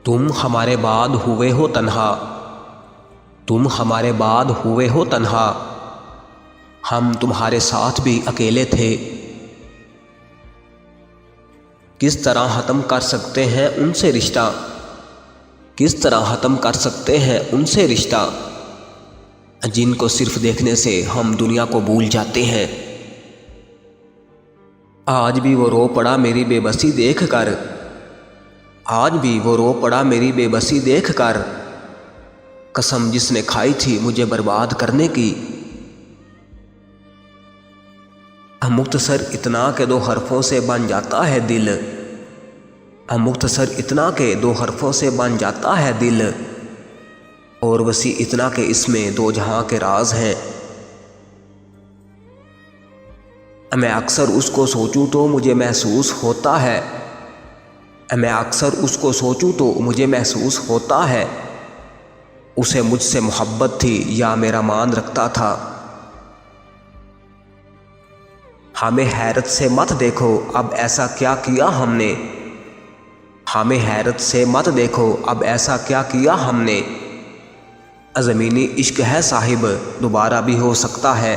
तुम हमारे बाद हुए हो तन्हा, तुम हमारे बाद हुए हो तन्हा, हम तुम्हारे साथ भी अकेले थे। किस तरह ख़त्म कर सकते हैं उनसे रिश्ता, किस तरह ख़त्म कर सकते हैं उनसे रिश्ता, जिनको सिर्फ देखने से हम दुनिया को भूल जाते हैं। आज भी वो रो पड़ा मेरी बेबसी देख कर, आज भी वो रो पड़ा मेरी बेबसी देख कर, कसम जिसने खाई थी मुझे बर्बाद करने की। मुख्तसर इतना के दो हरफों से बन जाता है दिल, मुख्तसर इतना के दो हरफों से बन जाता है दिल, और वसी इतना के इसमें दो जहां के राज हैं। मैं अक्सर उसको सोचूं तो मुझे महसूस होता है, मैं अक्सर उसको सोचूं तो मुझे महसूस होता है, उसे मुझसे मोहब्बत थी या मेरा मान रखता था। हमें हैरत से मत देखो अब ऐसा क्या किया हमने, हमें हैरत से मत देखो अब ऐसा क्या किया हमने, ज़मीनी इश्क है साहिब दोबारा भी हो सकता है।